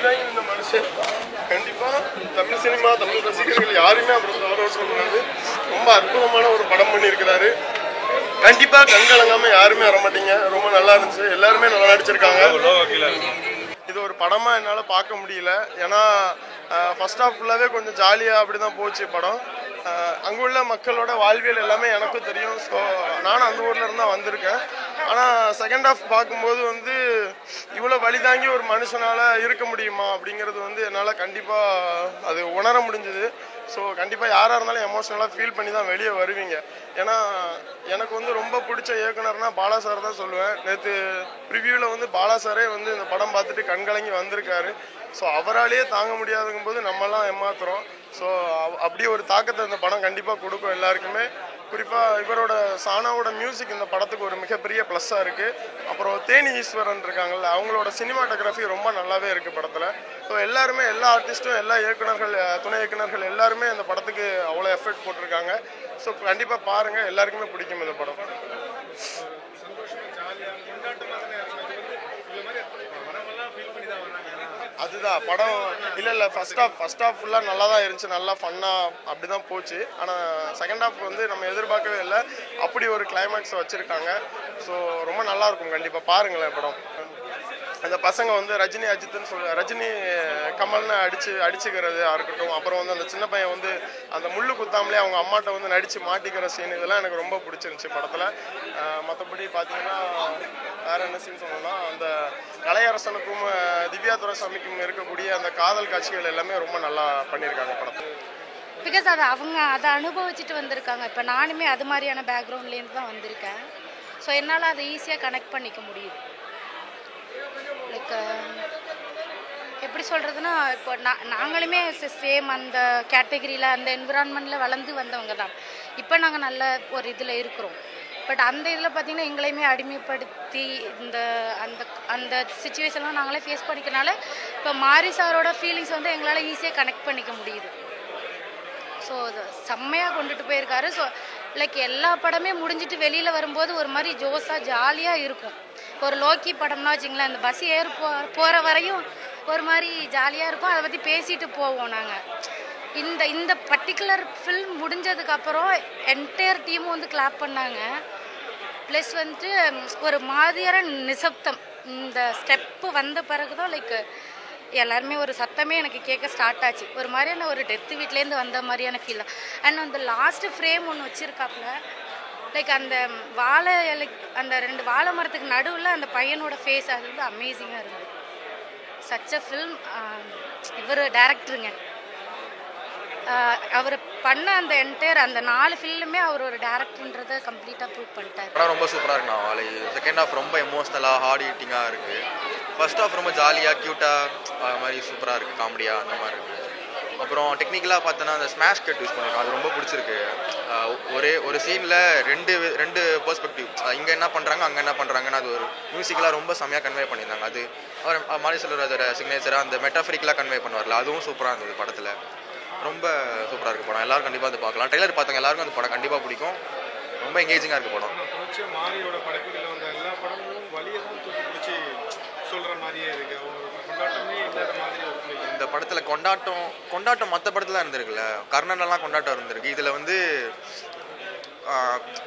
வலிதாங்கி இந்த மனுஷன் கண்டிப்பாக தமிழ் சினிமா தமிழ் ரசிகர்கள் யாருமே அப்புறம் தவறவிடக்கூடாது. ரொம்ப அற்புதமான ஒரு படம் பண்ணியிருக்கிறாரு. கண்டிப்பாக கண்கலங்காம யாருமே வர மாட்டீங்க. ரொம்ப நல்லா இருந்துச்சு. எல்லாருமே நல்லா நடிச்சிருக்காங்க. இது ஒரு படமாக என்னால் பார்க்க முடியல. ஏன்னா ஃபர்ஸ்ட் ஹாஃப் ஃபுல்லாகவே கொஞ்சம் ஜாலியாக அப்படி தான் போச்சு படம். அங்குள்ள மக்களோட வாழ்வியல் எல்லாமே எனக்கும் தெரியும். ஸோ நானும் அந்த ஊரில் இருந்தால் வந்திருக்கேன். ஆனால் செகண்ட் ஹாஃப் பார்க்கும்போது வந்து இவ்வளோ வலிதாங்கி ஒரு மனுஷனால் இருக்க முடியுமா அப்படிங்கிறது வந்து என்னால் கண்டிப்பாக அது உணர முடிஞ்சுது. ஸோ கண்டிப்பாக யாராக இருந்தாலும் எமோஷ்னலாக ஃபீல் பண்ணி தான் வெளியே வருவீங்க. ஏன்னா எனக்கு வந்து ரொம்ப பிடிச்ச இயக்குனர்னா பாலா சார் தான் சொல்லுவேன். நேற்று ப்ரிவியூவில் வந்து பாலா சாரே வந்து இந்த படம் பார்த்துட்டு கண்கலங்கி வந்திருக்காரு. ஸோ அவராலேயே தாங்க முடியாதுங்கும் போது நம்மலாம் ஏமாத்துறோம். ஸோ அப்படியே ஒரு தாக்கத்தை இந்த படம் கண்டிப்பாக கொடுக்கும் எல்லாருக்குமே. குறிப்பாக இவரோட சானாவோட மியூசிக் இந்த படத்துக்கு ஒரு மிகப்பெரிய ப்ளஸ்ஸாக இருக்குது. அப்புறம் தேனி ஈஸ்வரன் இருக்காங்கல்ல, அவங்களோட சினிமாட்டோகிராஃபி ரொம்ப நல்லாவே இருக்குது படத்தில். ஸோ எல்லாருமே எல்லா ஆர்டிஸ்ட்டும் எல்லா இயக்குனர்கள் துணை இயக்குனர்கள் எல்லாருமே இந்த படத்துக்கு அவ்வளோ எஃபர்ட் போட்டிருக்காங்க. ஸோ கண்டிப்பாக பாருங்கள், எல்லாருக்குமே பிடிக்கும் இந்த படம். அதுதான் படம் இல்லை ஃபர்ஸ்ட் ஹாஃப் ஃபுல்லாக நல்லா தான் இருந்துச்சு. நல்லா ஃபன்னாக அப்படி தான் போச்சு. ஆனால் செகண்ட் ஹாஃப் வந்து நம்ம எதிர்பார்க்கவே இல்லை. அப்படி ஒரு கிளைமேக்ஸ் வச்சுருக்காங்க. ஸோ ரொம்ப நல்லாயிருக்கும். கண்டிப்பாக பாருங்களேன் படம். அந்த பசங்க வந்து ரஜினி அஜித்துன்னு ரஜினி கமல்னு அடிச்சுக்கிறது இருக்கட்டும். அப்புறம் வந்து அந்த சின்ன பையன் வந்து அந்த முள்ளு குத்தாமலே அவங்க அம்மாட்ட வந்து நடித்து மாட்டிக்கிற சீன், இதெல்லாம் எனக்கு ரொம்ப பிடிச்சிருந்துச்சி படத்தில். மற்றபடி பார்த்தீங்கன்னா வேறு என்ன சீன் சொல்லணும்னா, அந்த கலையரசனுக்கும் திவ்யா துரைசாமிக்கும் இருக்கக்கூடிய அந்த காதல் காட்சிகள் எல்லாமே ரொம்ப நல்லா பண்ணியிருக்காங்க படத்தில். பிகாஸ் அவங்க அதை அனுபவிச்சுட்டு வந்திருக்காங்க. இப்போ நானுமே அது மாதிரியான பேக்ரவுண்ட்லேருந்து தான் வந்திருக்கேன். ஸோ என்னால் அதை ஈஸியாக கனெக்ட் பண்ணிக்க முடியுது. லைக் எப்படி சொல்கிறதுனா, இப்போ நாங்களுமே சேம் அந்த கேட்டகரியில் அந்த என்விரான்மெண்ட்டில் வளர்ந்து வந்தவங்க தான். இப்போ நாங்கள் நல்ல ஒரு இதில் இருக்கிறோம். பட் அந்த இதில் பார்த்திங்கன்னா எங்களையுமே அடிமைப்படுத்தி இந்த அந்த அந்த சுச்சுவேஷன்லாம் நாங்களே ஃபேஸ் பண்ணிக்கிறனால இப்போ மாரி சாரோட ஃபீலிங்ஸ் வந்து எங்களால் ஈஸியாக கனெக்ட் பண்ணிக்க முடியுது. ஸோ செம்மையாக கொண்டுட்டு போயிருக்காரு. ஸோ லைக் எல்லா படமே முடிஞ்சிட்டு வெளியில் வரும்போது ஒரு மாதிரி ஜோஸாக ஜாலியாக இருக்கும். ஒரு லோக்கி படம்னா வச்சிங்களேன், அந்த பஸ் போகிற வரையும் ஒரு மாதிரி ஜாலியாக இருக்கும். அதை பற்றி பேசிட்டு போவோம் நாங்கள். இந்த பர்டிகுலர் ஃபில்ம் முடிஞ்சதுக்கப்புறம் என்டையர் டீமும் வந்து கிளாப் பண்ணாங்க. ப்ளஸ் வந்துட்டு ஒரு மாதிரியான நிசப்தம் இந்த ஸ்டெப்பு வந்த பிறகு தான் லைக் எல்லாருமே ஒரு சத்தமே எனக்கு கேட்க ஸ்டார்ட் ஆச்சு. ஒரு மாதிரியான ஒரு டெத்து வீட்லேருந்து வந்த மாதிரியான ஃபீல் தான். அண்ட் அந்த லாஸ்ட்டு ஃப்ரேம் ஒன்று வச்சுருக்காப்புல, லைக் அந்த வாழை இலை, அந்த 2 வாழை மரத்துக்கு நடுவில் அந்த பையனோட ஃபேஸ், அது வந்து அமேசிங்காக இருந்தது. Such a film. இவர் டைரக்டருங்க, அவர் பண்ண அந்த என்டையர் அந்த 4 ஃபில்லுமே அவர் ஒரு டேரக்டர்ன்றதை கம்ப்ளீட்டாக ப்ரூவ் பண்ணிட்டார். படம் ரொம்ப சூப்பராக இருக்குண்ணா. வாழை செகண்ட் ஹாஃப் ரொம்ப எமோஷ்னலாக ஹார்ட் ஹீட்டிங்காக இருக்குது. ஃபர்ஸ்ட் ஹாஃப் ரொம்ப ஜாலியாக க்யூட்டாக அது மாதிரி சூப்பராக இருக்குது, காமெடியாக அந்த மாதிரி இருக்குது. அப்புறம் டெக்னிக்கலாக பார்த்தோன்னா அந்த ஸ்மாஷ் கட் யூஸ் பண்ணியிருக்கோம், அது ரொம்ப பிடிச்சிருக்கு. ஒரு சீனில் ரெண்டு பெர்ஸ்பெக்டிவ், இங்கே என்ன பண்ணுறாங்க அங்கே என்ன பண்ணுறாங்கன்னு அது ஒரு மியூசிக்கலாக ரொம்ப செம்மையாக கன்வே பண்ணியிருந்தாங்க. அது அவர் மாரி செல்வராஜோட சிக்னேச்சராக அந்த மெட்டாஃபரிக்கலாக கன்வே பண்ணுவார்ல, அதுவும் சூப்பராக இருந்தது படத்தில். ரொம்ப சூப்பராக இருக்குது படம். எல்லாரும் கண்டிப்பாக வந்து பார்க்கலாம். ட்ரெய்லர் பார்த்தவங்க எல்லாருக்கும் அந்த படம் கண்டிப்பாக பிடிக்கும். ரொம்ப எங்கேஜிங்காக இருக்குது படம். மாரியோட படைப்புகளில் வந்த எல்லா படமும் வலியை தான் தூக்கி பிடிச்சி சொல்கிற மாதிரியே இருக்குது. கொண்டாட்டமே இல்லாத மாதிரி ஒரு இந்த படத்தில் கொண்டாட்டம் மற்ற படத்தில் இருந்திருக்குல்ல, கர்ணனெல்லாம் கொண்டாட்டம் இருந்திருக்கு. இதில் வந்து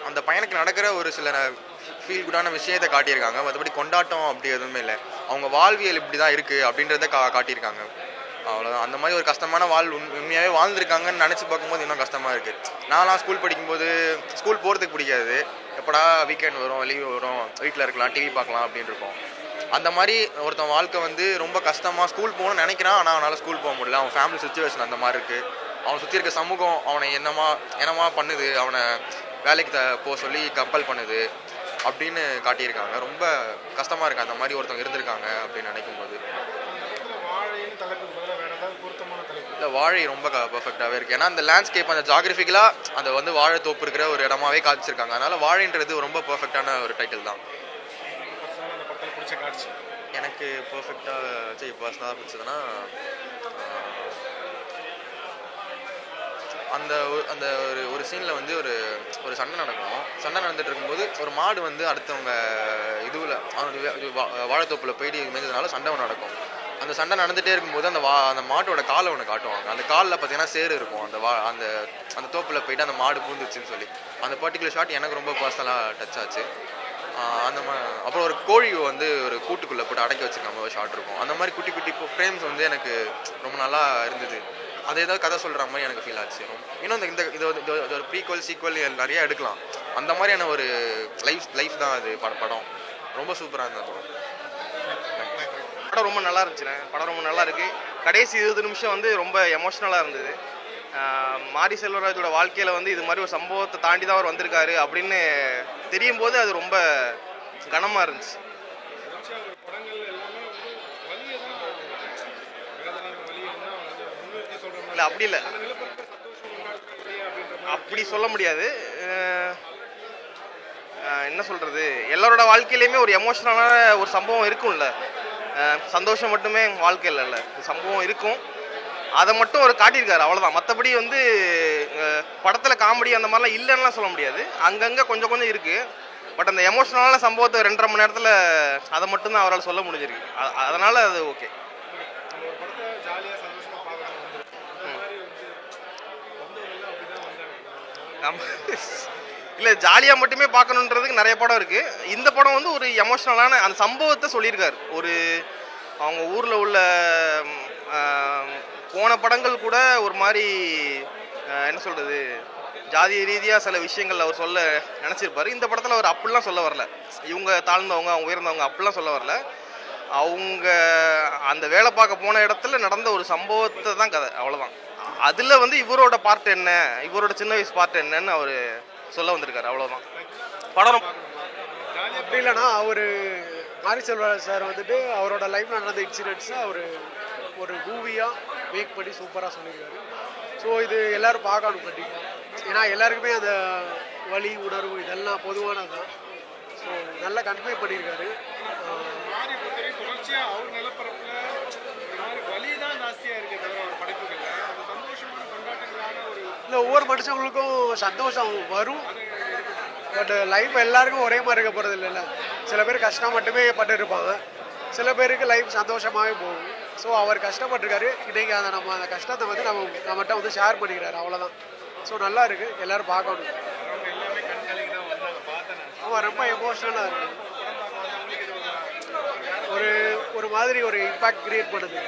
அந்த பையனுக்கு நடக்கிற ஒரு சில ஃபீல் குடான விஷயத்தை காட்டியிருக்காங்க. மற்றபடி கொண்டாட்டம் அப்படி எதுவுமே இல்லை. அவங்க வாழ்வியல் இப்படி தான் இருக்குது அப்படின்றத காட்டியிருக்காங்க. அவ்வளோதான். அந்த மாதிரி ஒரு கஷ்டமான உண்மையாகவே வாழ்ந்துருக்காங்கன்னு நினச்சி பார்க்கும்போது இன்னும் கஷ்டமாக இருக்குது. நான்லாம் ஸ்கூல் படிக்கும்போது ஸ்கூல் போகிறதுக்கு பிடிக்காது. எப்படா வீக்கெண்ட் வரும், லீவ் வரும், வீட்டில் இருக்கலாம், டிவி பார்க்கலாம் அப்படின்னு இருக்கும். அந்த மாதிரி ஒருத்தன் வாழ்க்கை வந்து ரொம்ப கஷ்டமாக ஸ்கூல் போகணும்னு நினைக்கிறான். ஆனால் அவனால் ஸ்கூல் போக முடியல. அவன் ஃபேமிலி சுச்சுவேஷன் அந்த மாதிரி இருக்குது. அவனை சுற்றி இருக்க சமூகம் அவனை என்னமா பண்ணுது, அவனை வேலைக்கு போக சொல்லி கம்பல் பண்ணுது அப்படின்னு காட்டியிருக்காங்க. ரொம்ப கஷ்டமாக இருக்குது அந்த மாதிரி ஒருத்தவங்க இருந்திருக்காங்க அப்படின்னு நினைக்கும் போது. இல்லை, வாழை ரொம்ப பர்ஃபெக்டாகவே இருக்குது. ஏன்னா அந்த லேண்ட்ஸ்கேப் அந்த ஜாகிரபிக்கலாக அந்த வந்து வாழை தோப்பு இருக்கிற ஒரு இடமாவே காமிச்சிருக்காங்க. அதனால் வாழைன்றது ரொம்ப பர்ஃபெக்டான ஒரு டைட்டில் தான். எனக்கு பர்ஃபெக்டாக பர்சனலாக பிடிச்சதுன்னா அந்த அந்த ஒரு சீனில் வந்து ஒரு சண்டை நடக்கும். சண்டை நடந்துட்டு இருக்கும்போது ஒரு மாடு வந்து அடுத்தவங்க இதுவில் வாழைத்தோப்பில் போயிட்டு மேய்ஞ்சதுனால சண்டை நடக்கும். அந்த சண்டை நடந்துகிட்டே இருக்கும்போது அந்த மாட்டோட காலை ஒன்று காட்டுவாங்க. அந்த காலில் பார்த்தீங்கன்னா சேறு இருக்கும். அந்த அந்த தோப்பில் போயிட்டு அந்த மாடு பூந்துச்சுன்னு சொல்லி அந்த பர்டிகுலர் ஷாட் எனக்கு ரொம்ப பர்சனலாக டச் ஆச்சு. அந்த அப்புறம் ஒரு கோழி வந்து ஒரு கூட்டுக்குள்ளே போட்டு அடக்கி வச்சுருக்க ஒரு ஷாட் இருக்கும். அந்த மாதிரி குட்டி குட்டி ஃப்ரேம்ஸ் வந்து எனக்கு ரொம்ப நல்லா இருந்தது. அது ஏதாவது கதை சொல்கிற மாதிரி எனக்கு ஃபீல் ஆச்சு. இன்னும் இது ஒரு ப்ரீக்வல் சீக்வல் நிறையா எடுக்கலாம். அந்த மாதிரியான ஒரு லைஃப் தான் அது படம். ரொம்ப சூப்பராக இருந்தது படம். படம் ரொம்ப நல்லா இருந்துச்சுண்ணே. படம் ரொம்ப நல்லா இருக்குது. கடைசி 20 நிமிஷம் வந்து ரொம்ப எமோஷ்னலாக இருந்தது. மாரி செல்வராஜோட வாழ்க்கையில் வந்து இது மாதிரி ஒரு சம்பவத்தை தாண்டி தான் அவர் வந்திருக்காரு அப்படின்னு தெரியும் போது அது ரொம்ப கனமாக இருந்துச்சு. இல்லை அப்படி இல்லை, அப்படி சொல்ல முடியாது. என்ன சொல்கிறது, எல்லாரோட வாழ்க்கையிலையுமே ஒரு எமோஷ்னலான ஒரு சம்பவம் இருக்கும்ல. சந்தோஷம் மட்டுமே வாழ்க்கையில் இல்லை, சம்பவம் இருக்கும். அதை மட்டும் அவர் காட்டியிருக்காரு, அவ்வளோதான். மற்றபடி வந்து படத்தில் காமெடி அந்த மாதிரிலாம் இல்லைன்னா சொல்ல முடியாது. அங்கங்கே கொஞ்சம் கொஞ்சம் இருக்குது. பட் அந்த எமோஷ்னலான சம்பவத்தை 2.5 மணி நேரத்தில் அதை மட்டும்தான் அவரால் சொல்ல முடிஞ்சிருக்கு. அதனால் அது ஓகே. இல்லை, ஜாலியாக மட்டுமே பார்க்கணுன்றதுக்கு நிறைய படம் இருக்குது. இந்த படம் வந்து ஒரு எமோஷ்னலான அந்த சம்பவத்தை சொல்லியிருக்காரு. ஒரு அவங்க ஊரில் உள்ள போன படங்கள் கூட ஒரு மாதிரி என்ன சொல்கிறது, ஜாதி ரீதியாக சில விஷயங்கள் அவர் சொல்ல நினச்சிருப்பார். இந்த படத்தில் அவர் அப்படிலாம் சொல்ல வரல. இவங்க தாழ்ந்தவங்க அவங்க உயர்ந்தவங்க அப்படிலாம் சொல்ல வரல. அவங்க அந்த வேலை பார்க்க போன இடத்துல நடந்த ஒரு சம்பவத்தை தான் கதை, அவ்வளோதான். அதில் வந்து இவரோட பார்ட் என்ன, இவரோட சின்ன வயசு பார்ட் என்னன்னு அவர் சொல்ல வந்திருக்காரு, அவ்வளோதான். படம் அப்படி இல்லைன்னா அவர் மாரி செல்வராஜ் சார் வந்துட்டு அவரோட லைஃப்பில் நடந்த இன்சிடென்ட்ஸை அவர் ஒரு மூவியாக மேக் பண்ணி சூப்பராக சொல்லியிருக்காரு. ஸோ இது எல்லோரும் பார்க்கணும் கண்டிப்பாக. ஏன்னா எல்லாருக்குமே அந்த வலி உணர்வு இதெல்லாம் பொதுவானது தான். ஸோ நல்லா கன்வே பண்ணியிருக்காரு. இல்லை, ஒவ்வொரு மனுஷங்களுக்கும் சந்தோஷம் வரும். பட் லைஃப் எல்லாருக்கும் ஒரே மாதிரி இருக்க போகிறது இல்லைல்ல. சில பேர் கஷ்டம் மட்டுமே பட்டுருப்பாங்க, சில பேருக்கு லைஃப் சந்தோஷமாகவே போகும். ஸோ அவர் கஷ்டப்பட்டிருக்காரு. இன்றைக்கி அந்த கஷ்டத்தை வந்து நம்மகிட்ட வந்து ஷேர் பண்ணிக்கிறாரு, அவ்வளோதான். ஸோ நல்லா இருக்குது, எல்லோரும் பார்க்கணும். ஆமாம், ரொம்ப எமோஷ்னலாக இருக்குது. ஒரு மாதிரி ஒரு இம்பேக்ட் கிரியேட் பண்ணுது.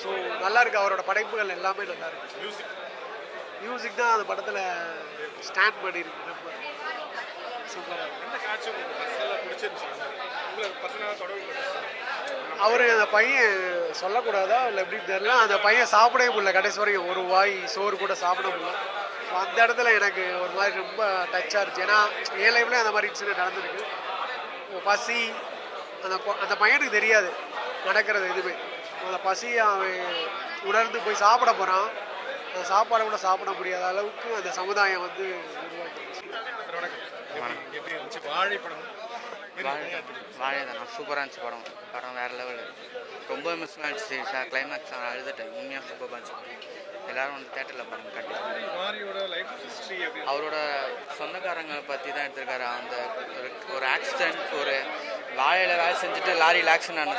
ஸோ நல்லா இருக்குது. அவரோட படைப்புகள் எல்லாமே நல்லா இருக்குது. மியூசிக் தான் அந்த படத்தில் ஸ்டாண்ட் பண்ணியிருக்கு. ரொம்ப சூப்பராக அவர் அந்த பையன் சொல்லக்கூடாதா இல்லை எப்படின்னு தெரியல, அந்த பையன் சாப்பிடவே முடியல கடைசி வரைக்கும். ஒரு வாய் சோறு கூட சாப்பிட முடியல. அந்த இடத்துல எனக்கு ஒரு மாதிரி ரொம்ப டச்சாக இருந்துச்சு. ஏன்னா என் லைஃப்லேயே அந்த மாதிரி இன்சிடென்ட் நடந்திருக்கு. பசி அந்த பையனுக்கு தெரியாது நடக்கிறது எதுவுமே. அந்த பசி அவன் உணர்ந்து போய் சாப்பிட போகிறான். அந்த சாப்பாடை கூட சாப்பிட முடியாத அளவுக்கு அந்த சமுதாயம் வந்து வாழை தானே சூப்பராக இருந்துச்சு. படம் வேறு லெவலு. ரொம்ப எமோஷனல் ஆகிடுச்சு. கிளைமேக்ஸ் நான் அழுதுட்டேன். உண்மையாக சூப்பராக இருந்துச்சு. எல்லோரும் வந்து தேட்டரில் பாருங்கள் கண்டிப்பாக. அவரோட சொந்தக்காரங்களை பற்றி தான் எடுத்திருக்காரு. அந்த ஒரு ஆக்சிடென்ட், ஒரு வாழையில் வேலை செஞ்சுட்டு லாரியில் ஆக்சிடென்ட் ஆன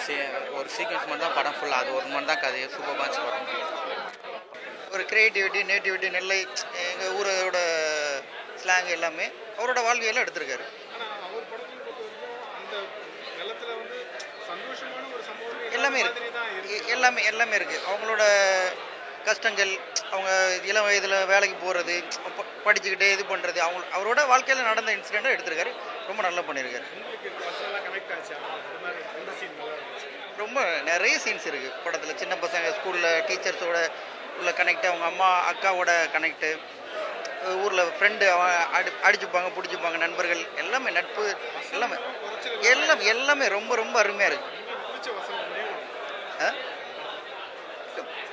ஒரு சீக்வன்ஸ் மட்டும் தான் படம் ஃபுல்லாக. அது ஒரு மணி தான் கதையை சூப்பராக இருந்துச்சு படம். ஒரு க்ரியேட்டிவிட்டி, நேட்டிவிட்டி, நெல்லை, எங்கள் ஊரோட ஸ்லாங் எல்லாமே அவரோட வாழ்வியெல்லாம் எடுத்திருக்காரு. எல்லாமே இருக்குது, எல்லாமே இருக்குது. அவங்களோட கஷ்டங்கள், அவங்க இளம் வயதில் வேலைக்கு போகிறது, படிச்சுக்கிட்டே இது பண்ணுறது, அவரோட வாழ்க்கையில் நடந்த இன்சிடெண்ட்டை எடுத்திருக்காரு. ரொம்ப நல்லா பண்ணியிருக்காரு. ரொம்ப நிறைய சீன்ஸ் இருக்குது படத்தில். சின்ன பசங்க ஸ்கூலில் டீச்சர்ஸோட உள்ள கனெக்டு, அவங்க அம்மா அக்காவோட கனெக்டு, ஊரில் ஃப்ரெண்டு அவன் அடிச்சுப்பாங்க பிடிச்சிப்பாங்க, நண்பர்கள் எல்லாமே, நட்பு எல்லாமே ரொம்ப ரொம்ப அருமையாக இருக்குது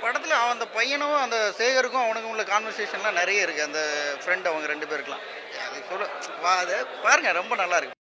படத்தில். அந்த பையனும் அந்த சேகருக்கும் அவனுக்கும் உள்ள கான்வர்சேஷன்லாம் நிறைய இருக்குது. அந்த ஃப்ரெண்ட் அவங்க 2 பேருக்குலாம் அது சொல்ல அதை பாருங்கள், ரொம்ப நல்லா இருக்குது.